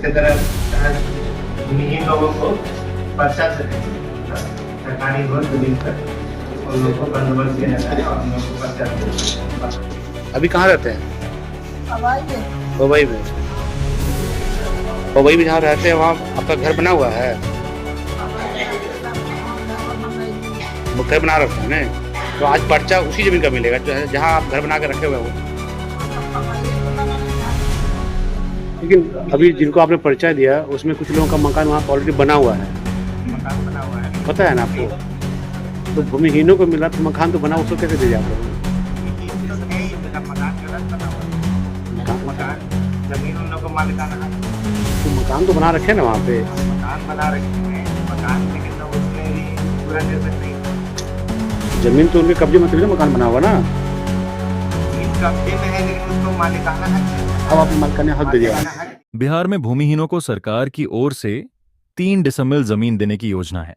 इसके तरह भूमिहीन लोगों को पर्चा से सरकारी हो जमीन पर उन लोगों को बंदोबस्त किया जाता है और उन लोगों को पर्चा देते हैं। अभी कहाँ रहते हैं? पवई में। पवई में जहाँ रहते हैं वहाँ आपका घर बना हुआ है? वो घर बना रखा है ना, तो आज पर्चा उसी जमीन का मिलेगा जो है जहाँ आप घर बना के रखे हुए हो। लेकिन अभी जिनको आपने पर्चा दिया उसमें कुछ लोगों का मकान वहाँ ऑलरेडी बना हुआ है। मकान बना हुआ है, पता है ना आपको? तो भूमिहीनों को मिला तो मकान तो बना, उसको कैसे दे दिया आप लोगों ने? मकान गलत बना हुआ है। मकान जमीन उन लोगों को मालिकाना है। तो मकान तो बना रखे ना वहाँ पे। मकान बना रखे हैं, मकान लेकिन उसमें भी पूरा निर्मित नहीं है। जमीन तो उनके कब्जे में तभी मकान बना हुआ ना। जमीन कब्जे में है लेकिन उसको मालिकाना है। अब आपने मालिकाना हक दे दिया। बिहार में भूमिहीनों को सरकार की ओर से 3 डिसमिल जमीन देने की योजना है।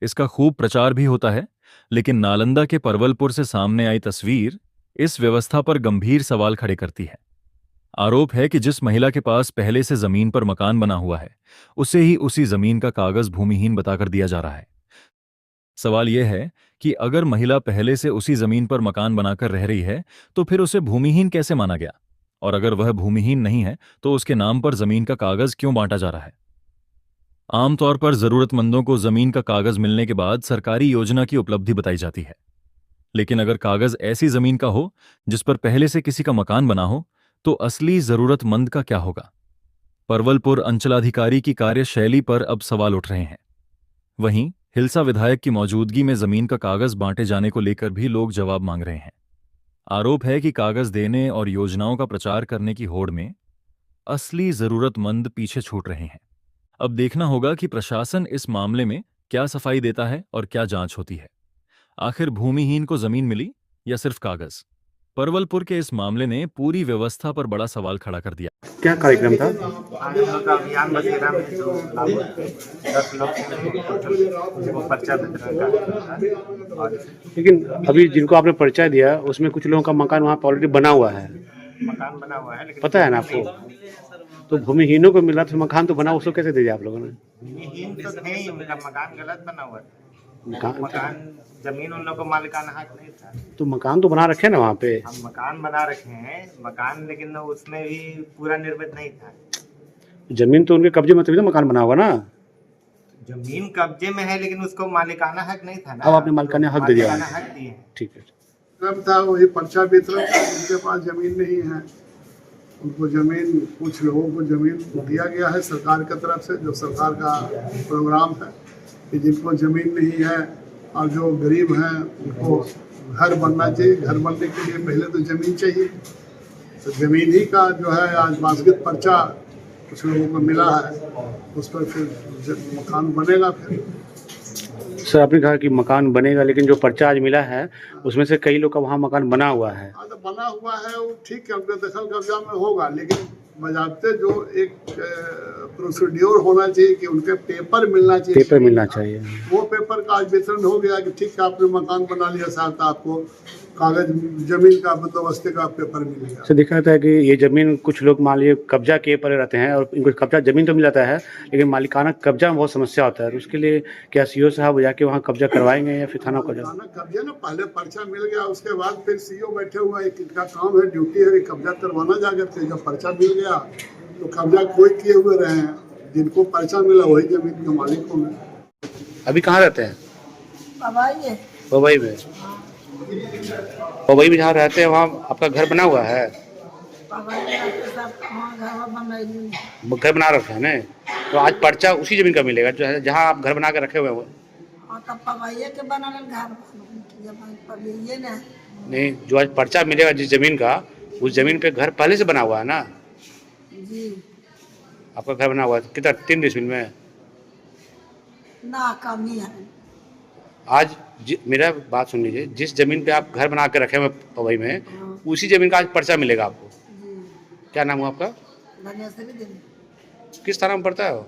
इसका खूब प्रचार भी होता है, लेकिन नालंदा के परवलपुर से सामने आई तस्वीर इस व्यवस्था पर गंभीर सवाल खड़े करती है। आरोप है कि जिस महिला के पास पहले से जमीन पर मकान बना हुआ है, उसे ही उसी जमीन का कागज भूमिहीन बताकर दिया जा रहा है। सवाल यह है कि अगर महिला पहले से उसी जमीन पर मकान बनाकर रह रही है, तो फिर उसे भूमिहीन कैसे माना गया? और अगर वह भूमिहीन नहीं है, तो उसके नाम पर जमीन का कागज क्यों बांटा जा रहा है? आमतौर पर जरूरतमंदों को जमीन का कागज मिलने के बाद सरकारी योजना की उपलब्धि बताई जाती है। लेकिन अगर कागज ऐसी जमीन का हो जिस पर पहले से किसी का मकान बना हो, तो असली जरूरतमंद का क्या होगा? परवलपुर अंचलाधिकारी की कार्यशैली पर अब सवाल उठ रहे हैं। वहीं हिलसा विधायक की मौजूदगी में जमीन का कागज बांटे जाने को लेकर भी लोग जवाब मांग रहे हैं। आरोप है कि कागज देने और योजनाओं का प्रचार करने की होड़ में असली जरूरतमंद पीछे छूट रहे हैं। अब देखना होगा कि प्रशासन इस मामले में क्या सफाई देता है और क्या जांच होती है। आखिर भूमिहीन को जमीन मिली या सिर्फ कागज? परवलपुर के इस मामले ने पूरी व्यवस्था पर बड़ा सवाल खड़ा कर दिया। क्या कार्यक्रम था? आज हम लोग का अभियान बसेरा में जो लागू 10 लोग उनको पर्चा वितरण का। और लेकिन अभी जिनको आपने पर्चा दिया उसमें कुछ लोगों का मकान वहाँ पे ऑलरेडी बना हुआ है। मकान बना हुआ है लेकिन पता है ना आपको? तो भूमिहीनों को मिला तो मकान तो बना, उसको कैसे दे दिया आप लोगों ने? भूमिहीन तो नहीं, उनका मकान गलत बना हुआ है। मकान मकान जमीन उन लोगों को मालिकाना हक नहीं था। तो मकान तो बना रखे ना वहाँ पे। हम मकान बना रखे हैं, मकान लेकिन उसमें भी पूरा निर्मित नहीं था। जमीन तो उनके कब्जे में तभी तो मकान बना हुआ ना। जमीन कब्जे में है लेकिन उसको मालिकाना हक नहीं था ना। अब आपने मालिकाना हक दे दिया। मालिकाना हक दिए हैं। ठीक है। क्रम था वही पर्चा वितरण का। जिनके पास जमीन नहीं है उनको जमीन, कुछ लोगों को जमीन दिया गया है सरकार की तरफ से, जो सरकार का प्रोग्राम है कि जिनको जमीन नहीं है और जो गरीब हैं उनको घर बनना चाहिए। घर बनने के लिए पहले तो ज़मीन चाहिए, तो ज़मीन ही का जो है आज वास्तविक पर्चा कुछ लोगों को मिला है, उस पर फिर मकान बनेगा। फिर सर आपने कहा कि मकान बनेगा, लेकिन जो पर्चा आज मिला है उसमें से कई लोग का वहाँ मकान बना हुआ है। हाँ तो बना हुआ है वो ठीक है, उनके दखल कब्जा में होगा, लेकिन बजाते जो एक प्रोसीड्योर होना चाहिए कि उनके पेपर मिलना चाहिए। पेपर मिलना चाहिए। वो पेपर का आज वितरण हो गया कि ठीक है आपने मकान बना लिया साहब, तो आपको कागज जमीन का बंदोबस्ती का पेपर मिल गया। सर देखा जाता है कि ये जमीन कुछ लोग मान लीजिए कब्जा किए पड़े रहते हैं और इनको कब्जा जमीन तो मिल जाता है, लेकिन मालिकाना कब्जा में बहुत समस्या होता है। तो उसके लिए क्या सीओ साहब जाके वहाँ कब्जा करवाएंगे या फिर थाना कब्जा? कब्जा ना, पहले पर्चा मिल गया उसके बाद फिर सीओ बैठे हुआ है, इनका काम है, ड्यूटी है कब्जा करवाना जाकर के। जब पर्चा मिल गया तो कब्जा कोई किए हुए रहे हैं, जिनको पर्चा मिला वही जमीन के मालिक होंगे। अभी कहाँ रहते हैं? पवई में। पवई में जहाँ रहते हैं वहाँ आपका घर बना हुआ है? घर बना रखा है ना, तो आज पर्चा उसी जमीन का मिलेगा जो है जहाँ आप घर बना के रखे हुए हो। नहीं, जो आज पर्चा मिलेगा जिस जमीन का, उस जमीन पे घर पहले से बना हुआ है ना। जी आपका घर बना हुआ है कितना? 3 डिसमिल में ना कमी है। आज मेरा बात सुन लीजिए, जिस जमीन पे आप घर बना के रखे हुए पवई में, उसी जमीन का आज पर्चा मिलेगा आपको। जी क्या नाम हुआ आपका? धनेश्वरी देवी। किस थाना में पड़ता है वो?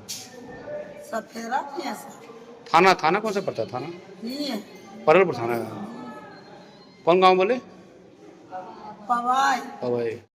सतेरा थाना कौन सा पड़ता है? थाना परवलपुर थाना। कौन गांव बोले? पवाई पवई।